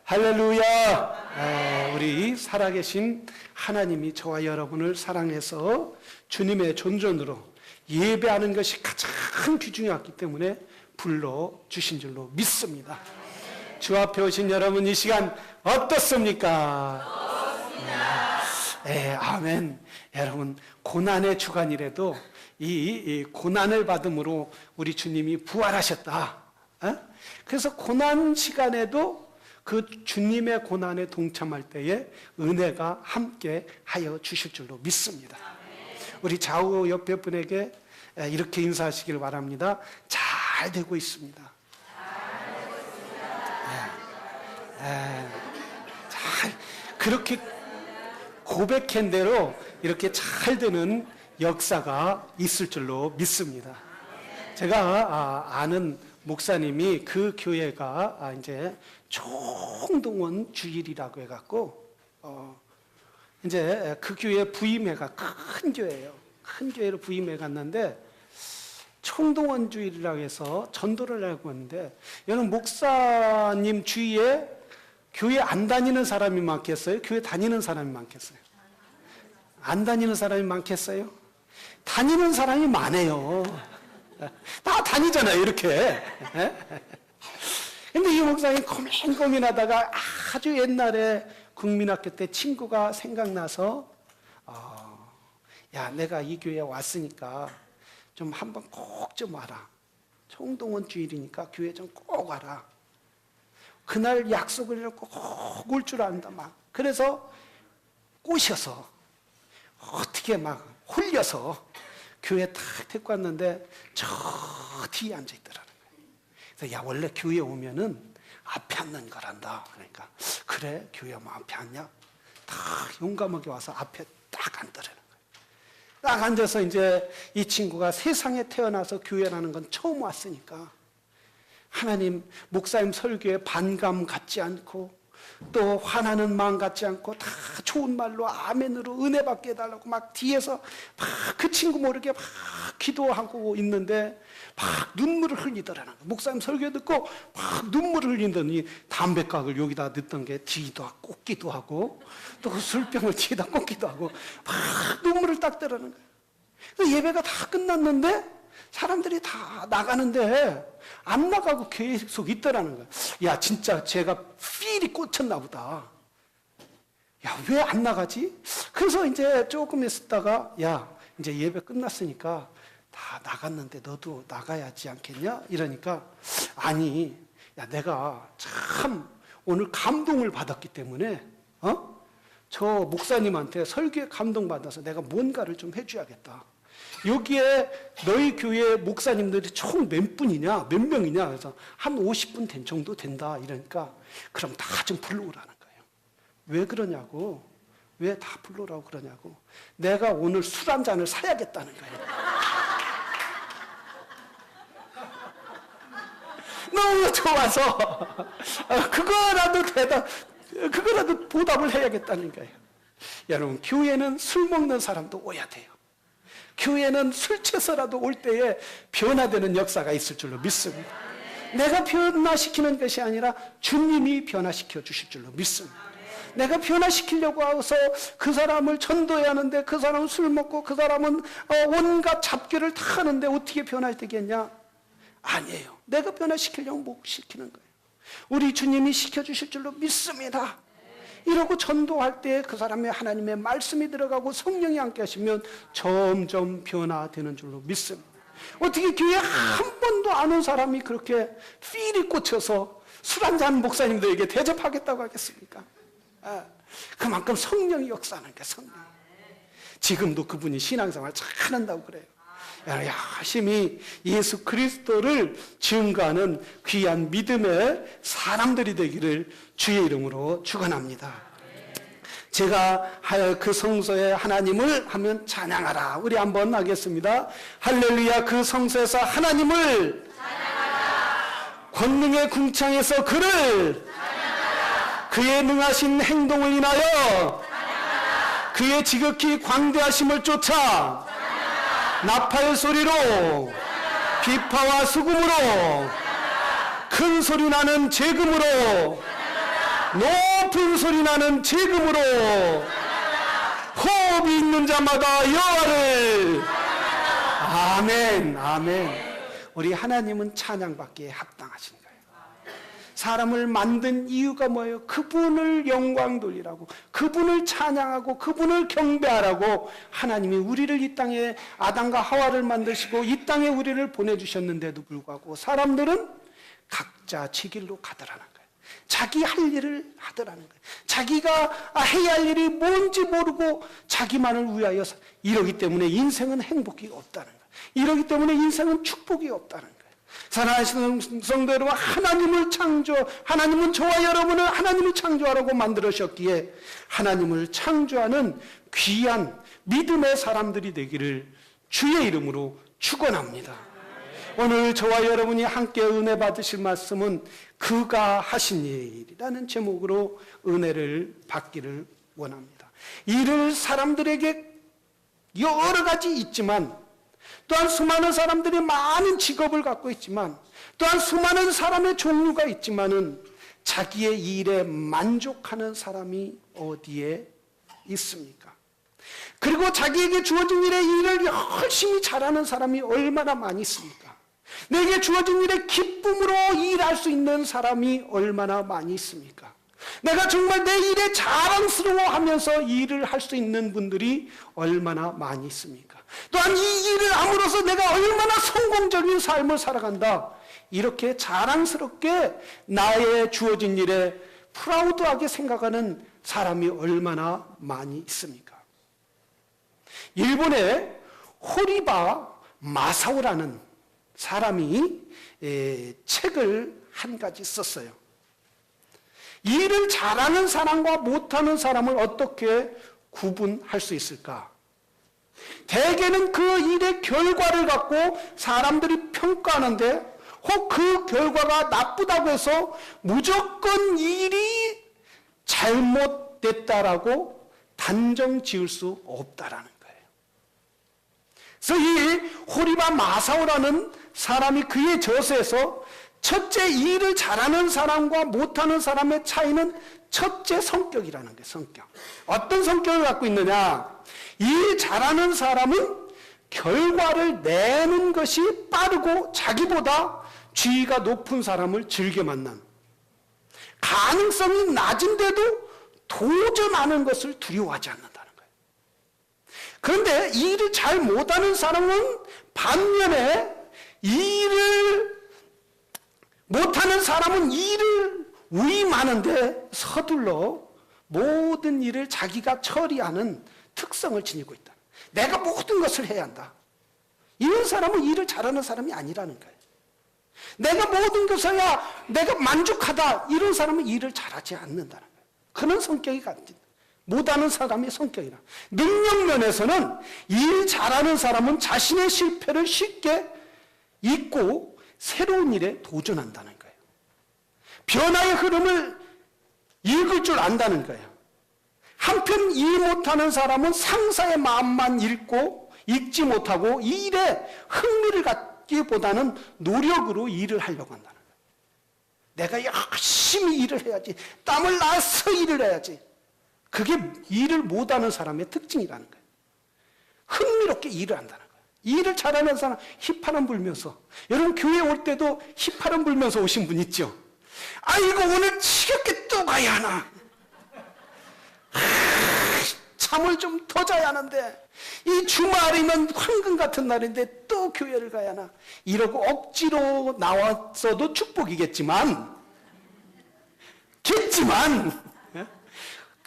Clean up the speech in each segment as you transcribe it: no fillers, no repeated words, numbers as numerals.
할렐루야. 우리 살아계신 하나님이 저와 여러분을 사랑해서 주님의 존전으로 예배하는 것이 가장 귀중했기 때문에 불러주신 줄로 믿습니다. 주 앞에 오신 여러분, 이 시간 어떻습니까? 아멘. 여러분, 고난의 주간이라도 이 고난을 받음으로 우리 주님이 부활하셨다. 그래서 고난 시간에도 그 주님의 고난에 동참할 때에 은혜가 함께 하여 주실 줄로 믿습니다. 우리 좌우 옆에 분에게 이렇게 인사하시길 바랍니다. 잘 되고 있습니다. 잘, 그렇게 고백한 대로 이렇게 잘 되는 역사가 있을 줄로 믿습니다. 제가 아는 목사님이 그 교회가 이제 총동원 주일이라고 해갖고 이제 그 교회 부임회가 큰 교회예요. 큰 교회로 부임회 갔는데 총동원 주일이라고 해서 전도를 하고 있는데, 여러분 목사님 주위에 교회 안 다니는 사람이 많겠어요? 교회 다니는 사람이 많겠어요? 안 다니는 사람이 많겠어요? 다니는 사람이 많아요. 다 다니잖아요, 이렇게. 근데 이 목사님 고민하다가 아주 옛날에 국민학교 때 친구가 생각나서 야, 내가 이 교회에 왔으니까 좀 한번 꼭 좀 와라. 총동원 주일이니까 교회 좀 꼭 와라. 그날 약속을 해놓고 꼭 올 줄 안다 막. 그래서 꼬셔서 어떻게 막 홀려서 교회 탁 데리고 왔는데 저 뒤에 앉아있더라는 거예요. 그래서 야, 원래 교회 오면은 앞에 앉는 거란다. 그러니까 그래, 교회 오면 앞에 앉냐? 딱 용감하게 와서 앞에 딱 앉더라는 거예요. 딱 앉아서 이제 이 친구가 세상에 태어나서 교회라는 건 처음 왔으니까 하나님, 목사님 설교에 반감 갖지 않고 또 화나는 마음 갖지 않고 다 좋은 말로 아멘으로 은혜 받게 해달라고 막 뒤에서 막 그 친구 모르게 막 기도하고 있는데 막 눈물을 흘리더라는 거예요. 목사님 설교 듣고 막 눈물을 흘리더니 담배각을 여기다 넣던 게 뒤도 하고 꽂기도 하고 또 그 술병을 뒤에다 꽂기도 하고 막 눈물을 닦더라는 거예요. 그래서 예배가 다 끝났는데 사람들이 다 나가는데 안 나가고 계속 있더라는 거예요. 야, 진짜 제가 필이 꽂혔나 보다. 야, 왜 안 나가지? 그래서 이제 조금 있었다가 야, 이제 예배 끝났으니까 다 나갔는데 너도 나가야지 않겠냐? 이러니까 아니, 야, 내가 참 오늘 감동을 받았기 때문에 저 목사님한테 설교에 감동받아서 내가 뭔가를 좀 해줘야겠다. 여기에 너희 교회 목사님들이 총 몇 분이냐, 몇 명이냐, 그래서 한 50분 된 정도 된다. 이러니까 그럼 다 좀 불러오라는 거예요. 왜 그러냐고, 왜 다 불러오라고 그러냐고. 내가 오늘 술 한 잔을 사야겠다는 거예요. 너무 좋아서 그거라도 보답을 해야겠다는 거예요. 여러분, 교회는 술 먹는 사람도 오야 돼요. 교회는 술 취해서라도 올 때에 변화되는 역사가 있을 줄로 믿습니다. 내가 변화시키는 것이 아니라 주님이 변화시켜 주실 줄로 믿습니다. 내가 변화시키려고 해서 그 사람을 전도해야 하는데 그 사람은 술 먹고 그 사람은 온갖 잡기를 다 하는데 어떻게 변화되겠냐? 아니에요. 내가 변화시키려고 못 시키는 거예요. 우리 주님이 시켜주실 줄로 믿습니다. 이러고 전도할 때 그 사람의 하나님의 말씀이 들어가고 성령이 함께 하시면 점점 변화되는 줄로 믿습니다. 어떻게 교회 한 번도 안 온 사람이 그렇게 필이 꽂혀서 술 한잔 목사님들에게 대접하겠다고 하겠습니까? 그만큼 성령이 역사하는 게 성령. 지금도 그분이 신앙생활 잘한다고 그래요. 열심히 예수 그리스도를 증거하는 귀한 믿음의 사람들이 되기를 주의 이름으로 축원합니다. 제가 그 성소에 하나님을 하면 찬양하라. 우리 한번 하겠습니다. 할렐루야. 그 성소에서 하나님을 찬양하라. 권능의 궁창에서 그를 찬양하라. 그의 능하신 행동을 인하여 찬양하라. 그의 지극히 광대하심을 쫓아 나팔 소리로 비파와 수금으로 큰 소리 나는 재금으로 높은 소리 나는 재금으로 호흡이 있는 자마다 여호와를 아멘, 아멘. 우리 하나님은 찬양받기에 합당하신 거예요. 사람을 만든 이유가 뭐예요? 그분을 영광 돌리라고, 그분을 찬양하고 그분을 경배하라고 하나님이 우리를 이 땅에 아담과 하와를 만드시고 이 땅에 우리를 보내주셨는데도 불구하고 사람들은 각자 제 길로 가더라는 거예요. 자기 할 일을 하더라는 거예요. 자기가 해야 할 일이 뭔지 모르고 자기만을 위하여 이러기 때문에 인생은 행복이 없다는 거예요. 이러기 때문에 인생은 축복이 없다는 거예요. 사랑하시는 성도 여러분, 하나님은 저와 여러분을 하나님이 창조하라고 만들으셨기에 하나님을 창조하는 귀한 믿음의 사람들이 되기를 주의 이름으로 축원합니다. 오늘 저와 여러분이 함께 은혜 받으실 말씀은 그가 하신 일이라는 제목으로 은혜를 받기를 원합니다. 이를 사람들에게 여러 가지 있지만, 또한 수많은 사람들이 많은 직업을 갖고 있지만, 또한 수많은 사람의 종류가 있지만은 자기의 일에 만족하는 사람이 어디에 있습니까? 그리고 자기에게 주어진 일을 열심히 잘하는 사람이 얼마나 많이 있습니까? 내게 주어진 일에 기쁨으로 일할 수 있는 사람이 얼마나 많이 있습니까? 내가 정말 내 일에 자랑스러워하면서 일을 할 수 있는 분들이 얼마나 많이 있습니까? 또한 이 일을 함으로써 내가 얼마나 성공적인 삶을 살아간다, 이렇게 자랑스럽게 나의 주어진 일에 프라우드하게 생각하는 사람이 얼마나 많이 있습니까? 일본의 호리바 마사오라는 사람이 책을 한 가지 썼어요. 일을 잘하는 사람과 못하는 사람을 어떻게 구분할 수 있을까? 대개는 그 일의 결과를 갖고 사람들이 평가하는데, 혹 그 결과가 나쁘다고 해서 무조건 일이 잘못됐다라고 단정 지을 수 없다라는 거예요. 그래서 이 호리바 마사오라는 사람이 그의 저서에서 첫째, 일을 잘하는 사람과 못하는 사람의 차이는 첫째 성격이라는 거예요. 성격. 어떤 성격을 갖고 있느냐? 일 잘하는 사람은 결과를 내는 것이 빠르고 자기보다 지위가 높은 사람을 즐겨 만난, 가능성이 낮은데도 도전하는 것을 두려워하지 않는다는 거예요. 그런데 일을 잘 못하는 사람은 반면에 못하는 사람은 일을 위임하는데 서둘러 모든 일을 자기가 처리하는 특성을 지니고 있다. 내가 모든 것을 해야 한다. 이런 사람은 일을 잘하는 사람이 아니라는 거예요. 내가 모든 것을 해야 내가 만족하다, 이런 사람은 일을 잘하지 않는다는 거예요. 그런 성격이 같은, 못하는 사람의 성격이라. 능력 면에서는 일 잘하는 사람은 자신의 실패를 쉽게 잊고 새로운 일에 도전한다는 거예요. 변화의 흐름을 읽을 줄 안다는 거예요. 한편 일 못하는 사람은 상사의 마음만 읽지 못하고 이 일에 흥미를 갖기보다는 노력으로 일을 하려고 한다는 거예요. 내가 열심히 일을 해야지, 땀을 나서 일을 해야지. 그게 일을 못하는 사람의 특징이라는 거예요. 흥미롭게 일을 한다는 거예요. 일을 잘하는 사람 휘파람 불면서, 여러분 교회 올 때도 휘파람 불면서 오신 분 있죠? 아이고 오늘 지겹게 또 가야 하나, 잠을 좀 더 자야 하는데, 이 주말이면 황금 같은 날인데 또 교회를 가야 하나, 이러고 억지로 나왔어도 축복이겠지만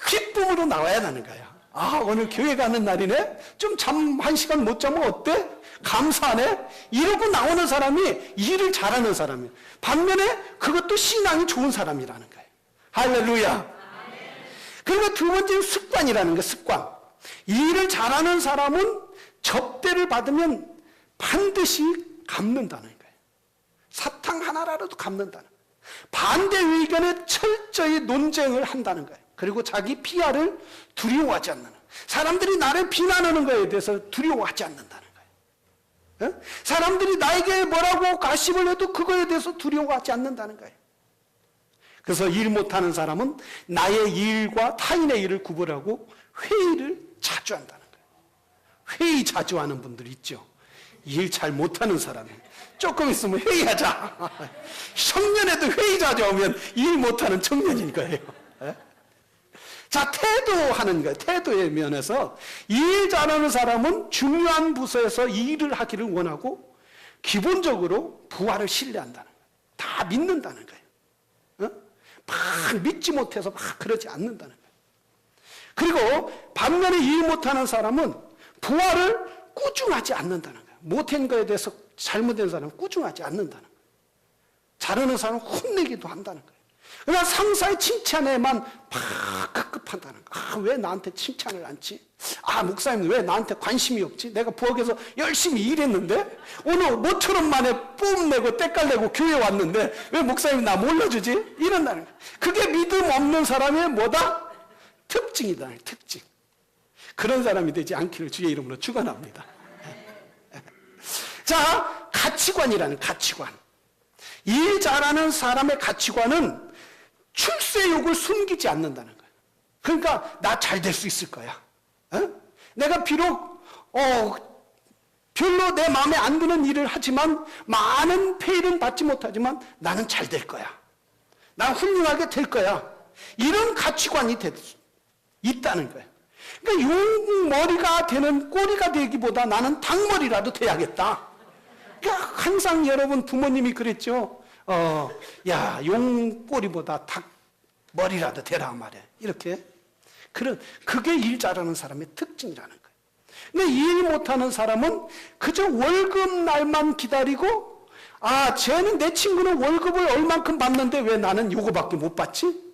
기쁨으로 나와야 하는 거야. 아, 오늘 교회 가는 날이네? 좀 잠 1시간 못 자면 어때? 감사하네? 이러고 나오는 사람이 일을 잘하는 사람이에요. 반면에 그것도 신앙이 좋은 사람이라는 거예요. 할렐루야. 그리고 두 번째는 습관이라는 거예요. 습관. 일을 잘하는 사람은 접대를 받으면 반드시 갚는다는 거예요. 사탕 하나라도 갚는다는 거예요. 반대 의견에 철저히 논쟁을 한다는 거예요. 그리고 자기 PR을 두려워하지 않는 거예요. 사람들이 나를 비난하는 거에 대해서 두려워하지 않는다는 거예요. 사람들이 나에게 뭐라고 가십을 해도 그거에 대해서 두려워하지 않는다는 거예요. 그래서 일 못하는 사람은 나의 일과 타인의 일을 구분하고 회의를 자주 한다는 거예요. 회의 자주 하는 분들 있죠. 일 잘 못하는 사람이 조금 있으면 회의하자. 청년에도 회의 자주 하면 일 못하는 청년인 거예요. 자, 태도하는 거예요. 태도의 면에서 일 잘하는 사람은 중요한 부서에서 일을 하기를 원하고 기본적으로 부하를 신뢰한다는 거예요. 다 믿는다는 거예요. 막 믿지 못해서 막 그러지 않는다는 거예요. 그리고 반면에 일 못하는 사람은 부하를 꾸중하지 않는다는 거예요. 못한 거에 대해서 잘못된 사람은 꾸중하지 않는다는 거예요. 잘하는 사람은 혼내기도 한다는 거예요. 그러나 상사의 칭찬에만 막 급급한다는 거예요. 왜 나한테 칭찬을 안 치? 목사님 왜 나한테 관심이 없지? 내가 부엌에서 열심히 일했는데 오늘 모처럼 만에 뽐내고 때깔내고 교회 왔는데 왜 목사님 나 몰라주지? 이런다는 거예요. 그게 믿음 없는 사람의 뭐다? 특징이다. 특징. 그런 사람이 되지 않기를 주의 이름으로 축원합니다. 자, 가치관이라는 가치관. 일 잘하는 사람의 가치관은 출세욕을 숨기지 않는다는 거예요. 그러니까 나 잘 될 수 있을 거야. 내가 비록 별로 내 마음에 안 드는 일을 하지만 많은 페이는 받지 못하지만 나는 잘 될 거야. 난 훌륭하게 될 거야. 이런 가치관이 있다는 거예요. 그러니까 용머리가 되는 꼬리가 되기보다 나는 닭머리라도 돼야겠다. 그러니까 항상 여러분 부모님이 그랬죠. 야, 용꼬리보다 닭머리라도 되라 말이야. 이렇게. 그게 일 잘하는 사람의 특징이라는 거예요. 근데 일 못하는 사람은 그저 월급 날만 기다리고, 쟤는 내 친구는 월급을 얼만큼 받는데 왜 나는 요거밖에 못 받지?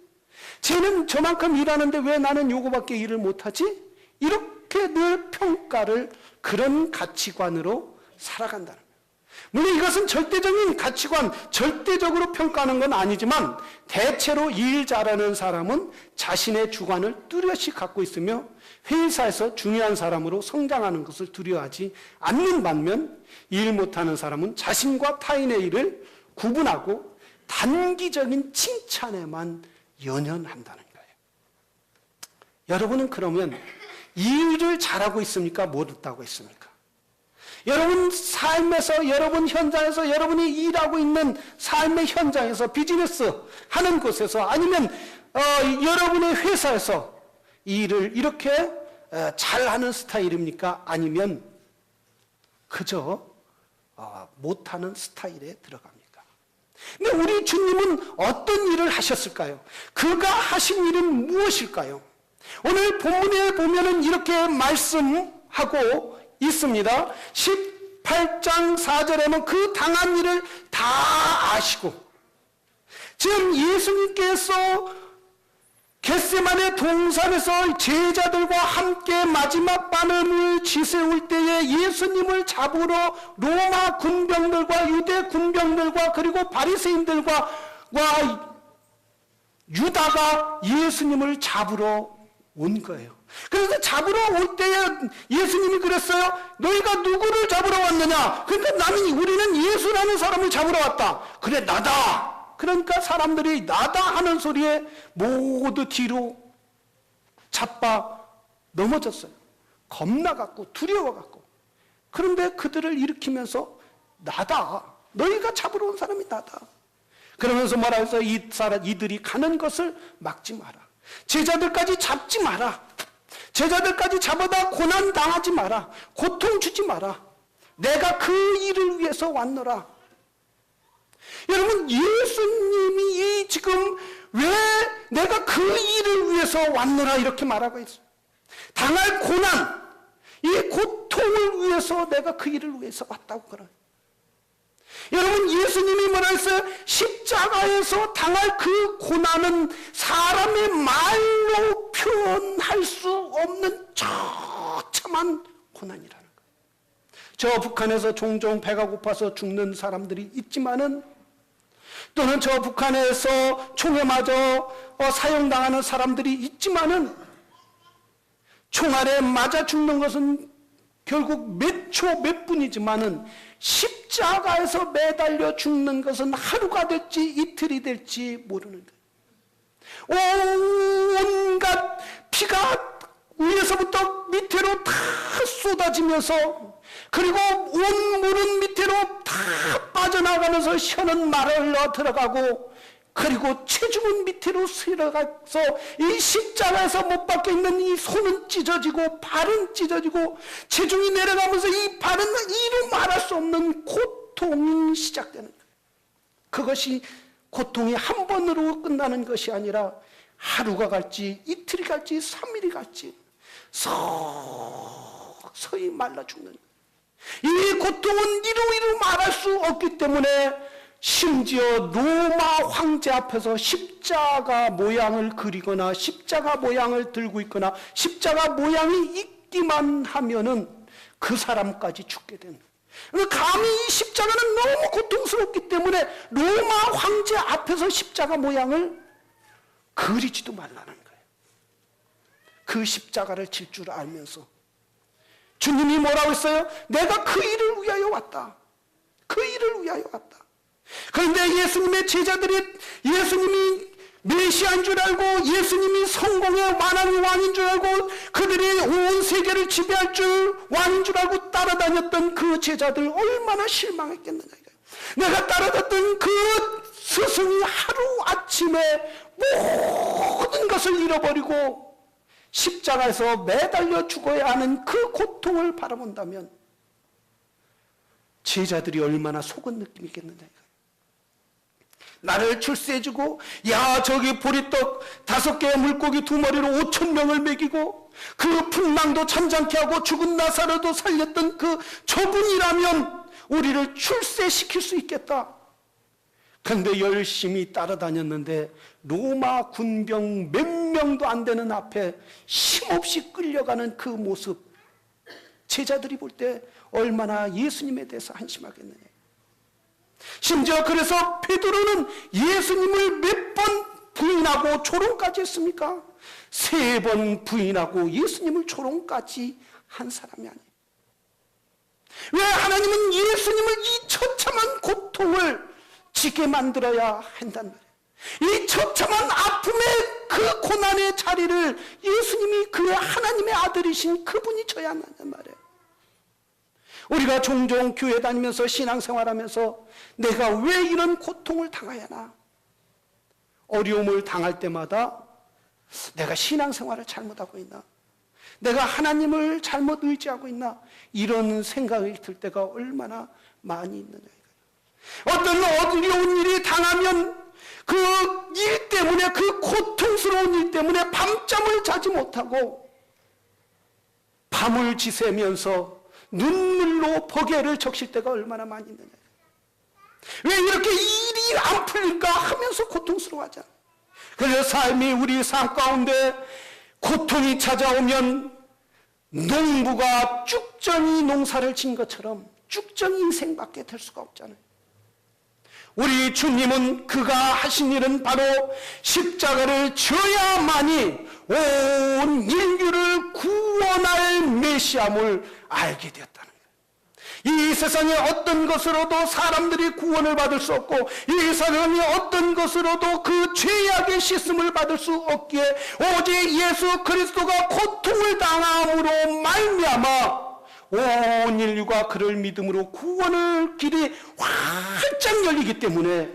쟤는 저만큼 일하는데 왜 나는 요거밖에 일을 못하지? 이렇게 늘 평가를 그런 가치관으로 살아간다는 거예요. 물론 이것은 절대적인 가치관, 절대적으로 평가하는 건 아니지만 대체로 일 잘하는 사람은 자신의 주관을 뚜렷이 갖고 있으며 회사에서 중요한 사람으로 성장하는 것을 두려워하지 않는 반면 일 못하는 사람은 자신과 타인의 일을 구분하고 단기적인 칭찬에만 연연한다는 거예요. 여러분은 그러면 일을 잘하고 있습니까? 못하고 있습니까? 여러분 삶에서, 여러분 현장에서, 여러분이 일하고 있는 삶의 현장에서, 비즈니스 하는 곳에서, 아니면 여러분의 회사에서 일을 이렇게 잘하는 스타일입니까? 아니면 그저 못하는 스타일에 들어갑니까? 근데 우리 주님은 어떤 일을 하셨을까요? 그가 하신 일은 무엇일까요? 오늘 본문에 보면은 이렇게 말씀하고 있습니다. 18장 4절에는 그 당한 일을 다 아시고, 지금 예수님께서 겟세마네 동산에서 제자들과 함께 마지막 밤을 지새울 때에 예수님을 잡으러 로마 군병들과 유대 군병들과 그리고 바리새인들과 유다가 예수님을 잡으러 온 거예요. 그래서 잡으러 올 때에 예수님이 그랬어요. 너희가 누구를 잡으러 왔느냐? 그러니까 우리는 예수라는 사람을 잡으러 왔다. 그래, 나다. 그러니까 사람들이 나다 하는 소리에 모두 뒤로 자빠 넘어졌어요. 겁나갖고 두려워갖고. 그런데 그들을 일으키면서 나다. 너희가 잡으러 온 사람이 나다. 그러면서 뭐라 해서 이들이 가는 것을 막지 마라. 제자들까지 잡지 마라. 제자들까지 잡아다 고난 당하지 마라. 고통 주지 마라. 내가 그 일을 위해서 왔노라. 여러분, 예수님이 지금 왜 내가 그 일을 위해서 왔노라 이렇게 말하고 있어요. 당할 고난, 이 고통을 위해서 내가 그 일을 위해서 왔다고 그래요. 여러분, 예수님이 뭐라 했어요? 십자가에서 당할 그 고난은 사람의 말로 표현할 수 없는 처참한 고난이라는 거예요. 저 북한에서 종종 배가 고파서 죽는 사람들이 있지만은, 또는 저 북한에서 총에 맞아 사형당하는 사람들이 있지만은, 총알에 맞아 죽는 것은 결국 몇 초 몇 분이지만은 십자가에서 매달려 죽는 것은 하루가 될지 이틀이 될지 모르는 거예요. 온갖 피가 위에서부터 밑으로 다 쏟아지면서, 그리고 온 물은 밑으로 다 빠져나가면서 혀는 말을 들어가고, 그리고 체중은 밑으로 들어가서 이 십자가에서 못 박혀 있는 이 손은 찢어지고 발은 찢어지고 체중이 내려가면서 이 발은 이루 말할 수 없는 고통이 시작되는 거예요. 그것이 고통이 한 번으로 끝나는 것이 아니라 하루가 갈지 이틀이 갈지 3일이 갈지 서서히 말라 죽는 거예요. 이 고통은 이루 말할 수 없기 때문에 심지어 로마 황제 앞에서 십자가 모양을 그리거나 십자가 모양을 들고 있거나 십자가 모양이 있기만 하면은 그 사람까지 죽게 됩니다. 감히 이 십자가는 너무 고통스럽기 때문에 로마 황제 앞에서 십자가 모양을 그리지도 말라는 거예요. 그 십자가를 질 줄 알면서 주님이 뭐라고 했어요? 내가 그 일을 위하여 왔다. 그 일을 위하여 왔다. 그런데 예수님의 제자들이 예수님이 메시아인 줄 알고 예수님이 성공의 만왕의 왕인 줄 알고 그들이 온 세계를 지배할 줄 왕인 줄 알고 따라다녔던 그 제자들 얼마나 실망했겠느냐. 내가 따라다녔던 그 스승이 하루아침에 모든 것을 잃어버리고 십자가에서 매달려 죽어야 하는 그 고통을 바라본다면 제자들이 얼마나 속은 느낌이겠느냐. 나를 출세해주고 야 저기 보리떡 5개의 물고기 2마리로 5,000명을 먹이고 그 풍랑도 잠잠케 하고 죽은 나사로도 살렸던 그 저분이라면 우리를 출세시킬 수 있겠다. 그런데 열심히 따라다녔는데 로마 군병 몇 명도 안 되는 앞에 힘없이 끌려가는 그 모습, 제자들이 볼 때 얼마나 예수님에 대해서 한심하겠느냐. 심지어 그래서 베드로는 예수님을 몇 번 부인하고 조롱까지 했습니까? 3번 부인하고 예수님을 조롱까지 한 사람이 아니에요. 왜 하나님은 예수님을 이 처참한 고통을 지게 만들어야 한단 말이에요. 이 처참한 아픔의 그 고난의 자리를 예수님이 그의 하나님의 아들이신 그분이 져야 한단 말이에요. 우리가 종종 교회 다니면서 신앙생활하면서 내가 왜 이런 고통을 당해야 하나? 어려움을 당할 때마다 내가 신앙생활을 잘못하고 있나? 내가 하나님을 잘못 의지하고 있나? 이런 생각이 들 때가 얼마나 많이 있느냐. 어떤 어려운 일이 당하면 그 일 때문에, 그 고통스러운 일 때문에 밤잠을 자지 못하고 밤을 지새면서 눈물로 버게를 적실 때가 얼마나 많이 있느냐. 왜 이렇게 일이 안 풀릴까 하면서 고통스러워하잖아. 그래서 삶이 우리 삶 가운데 고통이 찾아오면 농부가 쭉정이 농사를 진 것처럼 쭉정이 인생밖에 될 수가 없잖아요. 우리 주님은 그가 하신 일은 바로 십자가를 져야만이 온 인류를 구원할 메시아임을 알게 되었다는 거예요. 이 세상에 어떤 것으로도 사람들이 구원을 받을 수 없고 이 세상에 어떤 것으로도 그 죄악의 씻음을 받을 수 없기에 오직 예수 그리스도가 고통을 당함으로 말미암아 온 인류가 그를 믿음으로 구원의 길이 활짝 열리기 때문에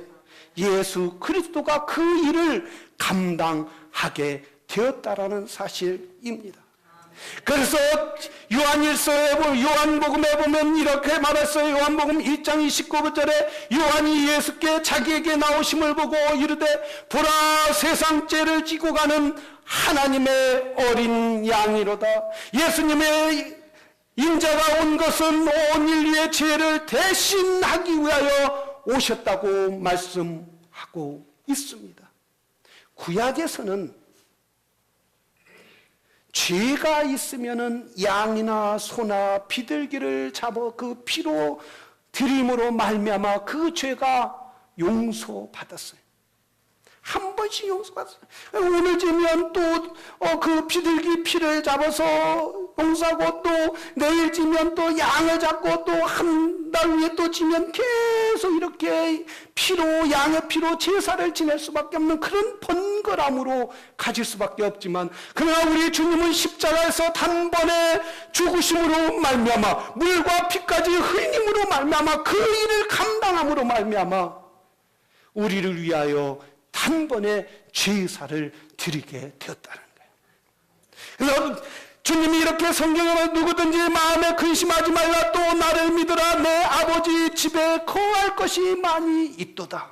예수 그리스도가 그 일을 감당하게 되었다라는 사실입니다. 그래서 요한복음에 보면 이렇게 말했어요. 요한복음 1장 29절에 요한이 예수께 자기에게 나오심을 보고 이르되 보라 세상 죄를 지고 가는 하나님의 어린 양이로다. 예수님의 인자가 온 것은 온 인류의 죄를 대신하기 위하여 오셨다고 말씀하고 있습니다. 구약에서는 죄가 있으면은 양이나 소나 비둘기를 잡아 그 피로 드림으로 말미암아 그 죄가 용서받았어요. 한 번씩 용서받았어요. 오늘 지면 또 그 비둘기 피를 잡아서 용서하고 또 내일 지면 또 양을 잡고 또 한 달 후에 또 지면 계속 그래서 이렇게 피로, 양의 피로 제사를 지낼 수밖에 없는 그런 번거람으로 가질 수밖에 없지만, 그러나 우리 주님은 십자가에서 단번에 죽으심으로 말미암아, 물과 피까지 흘림으로 말미암아, 그 일을 감당함으로 말미암아 우리를 위하여 단번에 제사를 드리게 되었다는 거예요. 그래서 주님이 이렇게 성경에 누구든지 마음에 근심하지 말라, 또 나를 믿으라, 내 아버지 집에 거할 것이 많이 있도다.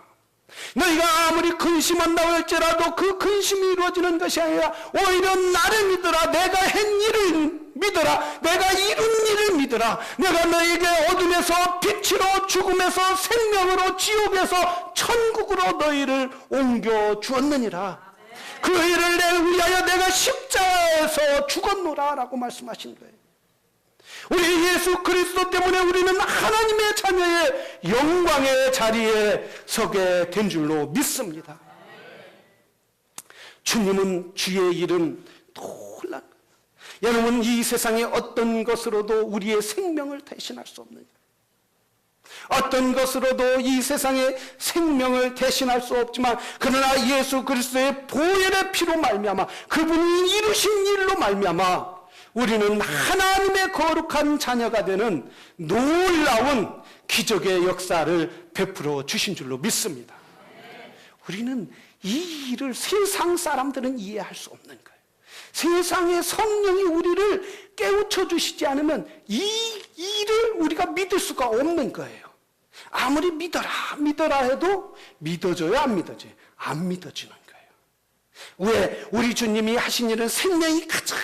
너희가 아무리 근심한다고 할지라도 그 근심이 이루어지는 것이 아니라 오히려 나를 믿으라, 내가 한 일을 믿으라, 내가 이룬 일을 믿으라. 내가 너에게 어둠에서 빛으로, 죽음에서 생명으로, 지옥에서 천국으로 너희를 옮겨 주었느니라. 그 일을 위하여 내가 십자가에서 죽었노라 라고 말씀하신 거예요. 우리 예수 그리스도 때문에 우리는 하나님의 자녀의 영광의 자리에 서게 된 줄로 믿습니다. 주님은 주의 이름 놀란 거예요. 여러분, 이 세상의 어떤 것으로도 우리의 생명을 대신할 수 없는, 어떤 것으로도 이 세상의 생명을 대신할 수 없지만, 그러나 예수 그리스도의 보혈의 피로 말미암아, 그분이 이루신 일로 말미암아 우리는 하나님의 거룩한 자녀가 되는 놀라운 기적의 역사를 베풀어 주신 줄로 믿습니다. 우리는 이 일을 세상 사람들은 이해할 수 없는 거예요. 세상의 성령이 우리를 깨우쳐 주시지 않으면 이 일을 우리가 믿을 수가 없는 거예요. 아무리 믿어라 해도 믿어져요, 안 믿어져요? 안 믿어지는 거예요. 왜? 우리 주님이 하신 일은 생명이 가장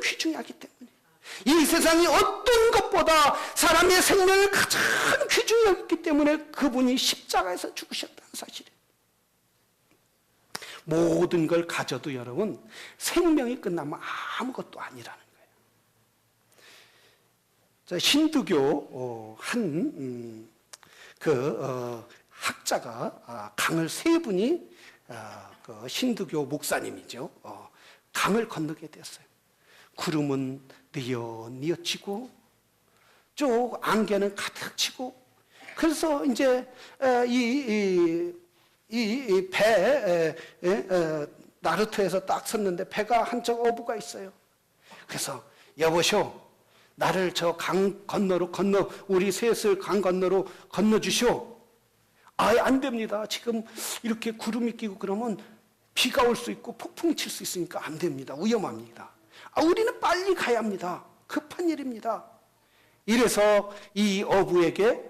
귀중하기 때문에, 이 세상이 어떤 것보다 사람의 생명을 가장 귀중히 여겼기 때문에 그분이 십자가에서 죽으셨다는 사실이에요. 모든 걸 가져도 여러분, 생명이 끝나면 아무것도 아니라는 거예요. 힌두교 학자가 강을 세 분이 그 힌두교 목사님이죠. 강을 건너게 됐어요. 구름은 뉘어뉘어지고 쭉 안개는 가득 치고, 그래서 이제 이 배 나루터에서 딱 섰는데 배가 한쪽 어부가 있어요. 그래서 여보쇼, 나를 저 강 건너로 우리 셋을 강 건너로 건너주시오. 안 됩니다. 지금 이렇게 구름이 끼고 그러면 비가 올 수 있고 폭풍이 칠 수 있으니까 안 됩니다. 위험합니다. 우리는 빨리 가야 합니다. 급한 일입니다. 이래서 이 어부에게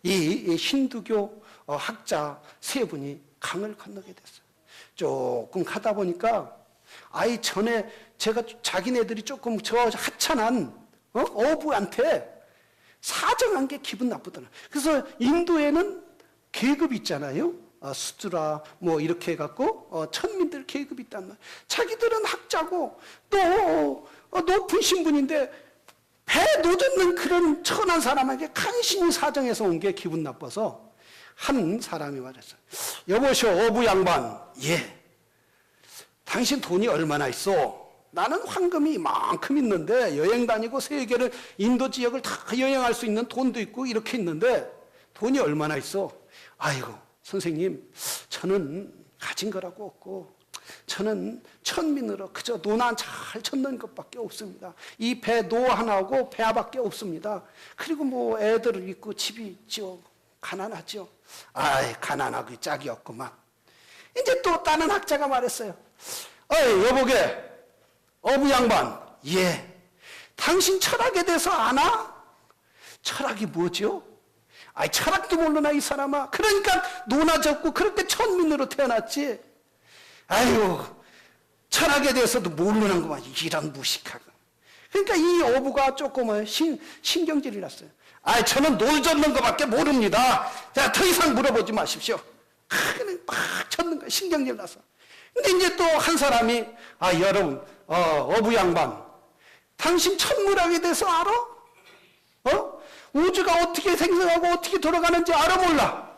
이 힌두교 학자 세 분이 강을 건너게 됐어요. 조금 가다 보니까 전에 제가 자기네들이 조금 저 하찮은 어부한테 사정한 게 기분 나쁘더라. 그래서 인도에는 계급 있잖아요. 수드라 뭐 이렇게 해갖고 천민들 계급이 있단 말이에요. 자기들은 학자고 또 높은 신분인데 배 노젓는 그런 천한 사람에게 간신히 사정해서 온 게 기분 나빠서 한 사람이 말했어요. 여보시오, 어부 양반. 예. 당신 돈이 얼마나 있어? 나는 황금이 이만큼 있는데 여행 다니고 세계를, 인도 지역을 다 여행할 수 있는 돈도 있고 이렇게 있는데 돈이 얼마나 있어? 아이고 선생님, 저는 가진 거라고 없고 저는 천민으로 그저 노나 잘 젓는 것밖에 없습니다. 이 배 노 하나하고 배밖에 없습니다. 그리고 뭐 애들을 있고 집이 있죠. 가난하죠. 가난하기 짝이 없구만. 이제 또 다른 학자가 말했어요. 여보게, 어부 양반. 예. 당신 철학에 대해서 아나? 철학이 뭐죠? 철학도 모르나 이 사람아. 그러니까 노나 젓고 그렇게 천민으로 태어났지. 철학에 대해서도 모르는구만. 이런 무식하고. 그러니까 이 어부가 조금은 신경질이 났어요. 저는 노 젓는 것밖에 모릅니다. 자, 더 이상 물어보지 마십시오. 그냥 막 젓는 거야. 신경질 나서. 근데 이제 또 한 사람이, 여러분, 어부 양반, 당신 천문학에 대해서 알아? 우주가 어떻게 생성하고 어떻게 돌아가는지 알아 몰라?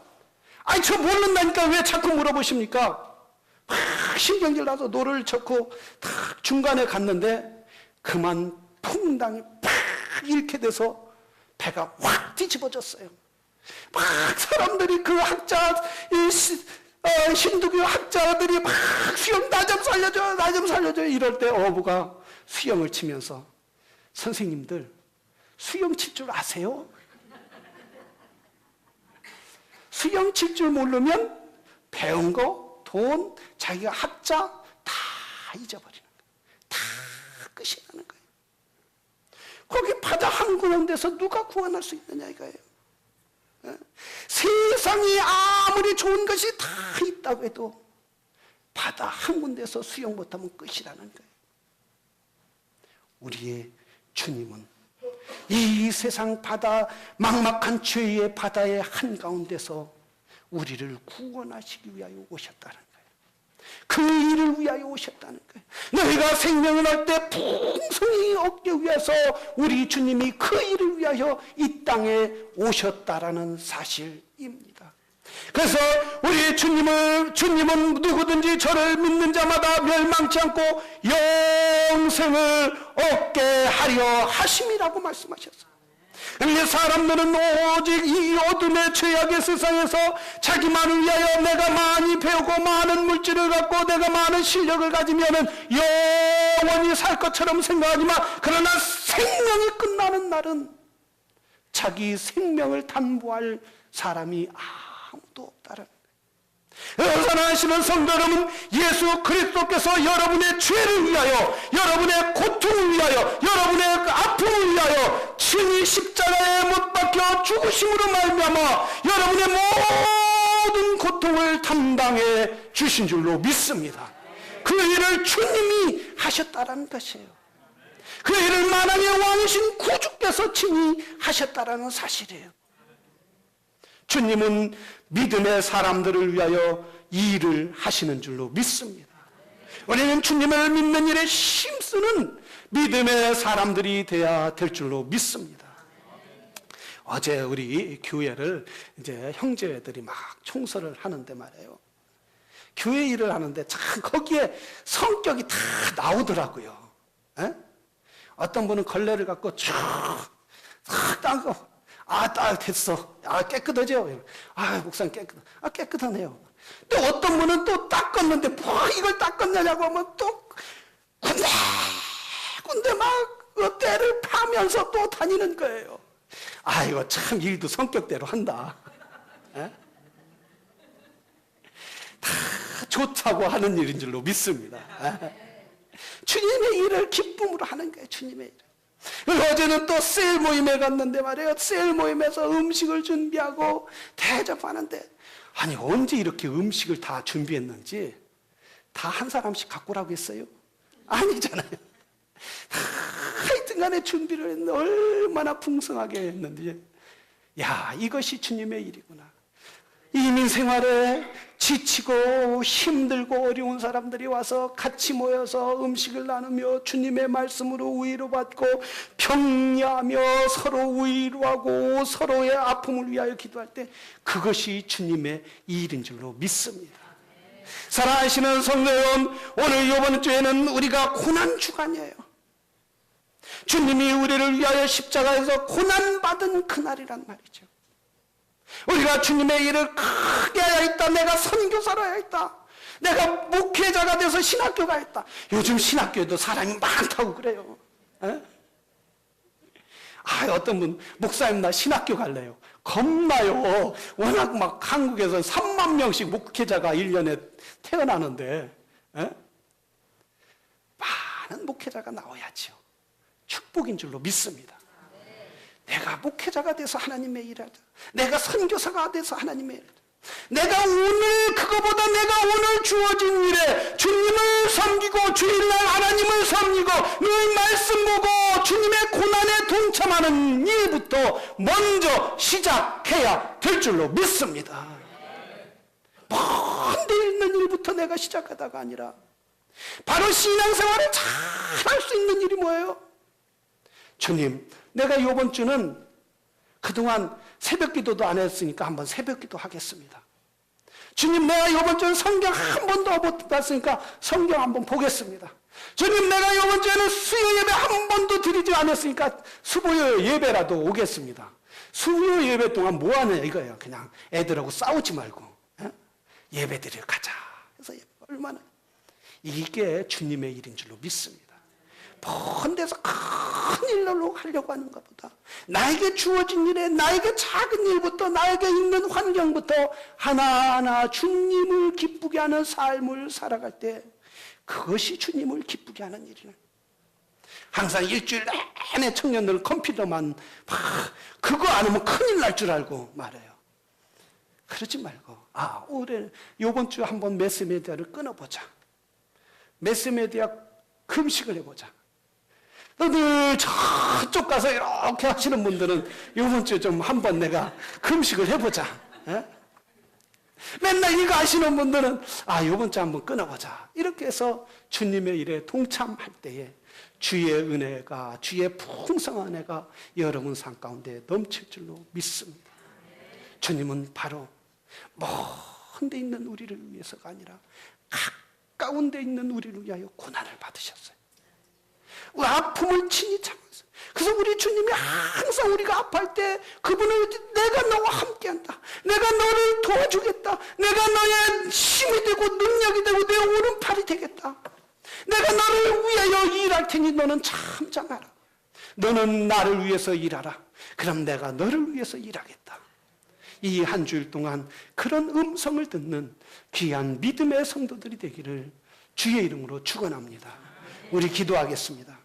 저 모른다니까 왜 자꾸 물어보십니까? 막 신경질 나서 노를 젓고 딱 중간에 갔는데 그만 풍당이 팍 잃게 돼서 배가 확 뒤집어졌어요. 막 사람들이 그 학자, 힌두교 학자들이 막 수영 나 좀 살려줘, 나 좀 살려줘 이럴 때 어부가 수영을 치면서 선생님들 수영 칠 줄 아세요? 수영 칠 줄 모르면 배운 거, 돈, 자기가 학자 다 잊어버리는 거예요. 다 끝이 나는 거예요. 거기 바다 한 군데서 누가 구원할 수 있느냐 이거예요. 세상이 아무리 좋은 것이 다 있다고 해도 바다 한 군데서 수영 못하면 끝이라는 거예요. 우리의 주님은 이 세상 바다, 막막한 죄의 바다의 한가운데서 우리를 구원하시기 위하여 오셨다는 거예요. 그 일을 위하여 오셨다는 거예요. 너희가 생명을 할 때 풍성히 얻기 위해서 우리 주님이 그 일을 위하여 이 땅에 오셨다라는 사실입니다. 그래서 우리 주님은 누구든지 저를 믿는 자마다 멸망치 않고 영생을 얻게 하려 하심이라고 말씀하셨어요. 그런데 사람들은 오직 이 어둠의 죄악의 세상에서 자기만을 위하여 내가 많이 배우고 많은 물질을 갖고 내가 많은 실력을 가지면은 영원히 살 것처럼 생각하지만, 그러나 생명이 끝나는 날은 자기 생명을 담보할 사람이 아무도 없다는 거예요. 사랑하시는 성도 여러분, 예수 그리스도께서 여러분의 죄를 위하여, 여러분의 고통을 위하여, 여러분의 아픔을 위하여 친히 십자가에 못 박혀 죽으심으로 말미암아 여러분의 모든 고통을 담당해 주신 줄로 믿습니다. 그 일을 주님이 하셨다라는 것이에요. 그 일을 만왕의 왕이신 구주께서 친히 하셨다라는 사실이에요. 주님은 믿음의 사람들을 위하여 이 일을 하시는 줄로 믿습니다. 우리는 주님을 믿는 일에 힘쓰는 믿음의 사람들이 되어야 될 줄로 믿습니다. 어제 우리 교회를 이제 형제들이 막 총설을 하는데 말이에요. 교회 일을 하는데 참 거기에 성격이 다 나오더라고요. 에? 어떤 분은 걸레를 갖고 쭉 닦고, 딱 됐어. 깨끗하죠? 목사님 깨끗하네요. 또 어떤 분은 또 닦았는데 뭐 이걸 닦았냐고 하면 또 군데 막 때를 파면서 또 다니는 거예요. 이거 참 일도 성격대로 한다. 에? 다 좋다고 하는 일인 줄로 믿습니다. 주님의 일을 기쁨으로 하는 거예요. 주님의 일을. 어제는 또 셀 모임에 갔는데 말이에요. 셀 모임에서 음식을 준비하고 대접하는데, 아니 언제 이렇게 음식을 다 준비했는지 다 한 사람씩 갖고 오라고 했어요? 아니잖아요. 하여튼간에 준비를 했는데 얼마나 풍성하게 했는지, 야, 이것이 주님의 일이구나. 이민 생활에 지치고 힘들고 어려운 사람들이 와서 같이 모여서 음식을 나누며 주님의 말씀으로 위로받고 격려하며 서로 위로하고 서로의 아픔을 위하여 기도할 때, 그것이 주님의 일인 줄로 믿습니다. 사랑하시는 성도 여러분, 오늘 이번 주에는 우리가 고난주간이에요. 주님이 우리를 위하여 십자가에서 고난받은 그날이란 말이죠. 우리가 주님의 일을 크게 해야 했다. 내가 선교사로 해야 했다. 내가 목회자가 돼서 신학교 가야 했다. 요즘 신학교에도 사람이 많다고 그래요. 에? 어떤 분, 목사님 나 신학교 갈래요. 겁나요. 워낙 막 한국에서 3만 명씩 목회자가 1년에 태어나는데, 에? 많은 목회자가 나와야죠. 축복인 줄로 믿습니다. 내가 목회자가 돼서 하나님의 일을 하자. 내가 선교사가 돼서 하나님의 일을 하자. 내가 오늘 주어진 일에 주님을 섬기고 주일날 하나님을 섬기고 늘 말씀 보고 주님의 고난에 동참하는 일부터 먼저 시작해야 될 줄로 믿습니다. 먼데 있는 일부터 내가 시작하다가 아니라, 바로 신앙생활을 잘 할 수 있는 일이 뭐예요? 주님, 내가 이번 주는 그동안 새벽 기도도 안 했으니까 한번 새벽 기도 하겠습니다. 주님, 내가 이번 주는 성경 한 번도 못 봤으니까 성경 한번 보겠습니다. 주님, 내가 이번 주에는 수요 예배 한 번도 드리지 않았으니까 수보요 예배라도 오겠습니다. 수요 예배 동안 뭐 하느냐 이거예요. 그냥 애들하고 싸우지 말고 예배드려 가자. 그래서 얼마나 이게 주님의 일인 줄로 믿습니다. 먼 데서 큰 일로 하려고 하는 것보다 나에게 주어진 일에 나에게 작은 일부터 나에게 있는 환경부터 하나하나 주님을 기쁘게 하는 삶을 살아갈 때 그것이 주님을 기쁘게 하는 일이에요. 항상 일주일 내내 청년들 컴퓨터만 그거 안 하면 큰일 날 줄 알고 말해요. 그러지 말고 올해 이번 주 한번 매스메디아를 끊어보자. 매스메디아 금식을 해보자. 너들 저쪽 가서 이렇게 하시는 분들은 이번 주에 좀 한번 내가 금식을 해보자. 맨날 이거 하시는 분들은 이번 주에 한번 끊어보자. 이렇게 해서 주님의 일에 동참할 때에 주의 은혜가, 주의 풍성한 은혜가 여러분 삶 가운데 넘칠 줄로 믿습니다. 주님은 바로 먼 데 있는 우리를 위해서가 아니라 가까운 데 있는 우리를 위하여 고난을 받으셨어요. 아픔을 친히 참았어요. 그래서 우리 주님이 항상 우리가 아파할 때 그분을 내가 너와 함께한다. 내가 너를 도와주겠다. 내가 너의 힘이 되고 능력이 되고 내 오른팔이 되겠다. 내가 너를 위하여 일할 테니 너는 참장하라. 너는 나를 위해서 일하라. 그럼 내가 너를 위해서 일하겠다. 이 한 주일 동안 그런 음성을 듣는 귀한 믿음의 성도들이 되기를 주의 이름으로 축원합니다. 우리 기도하겠습니다.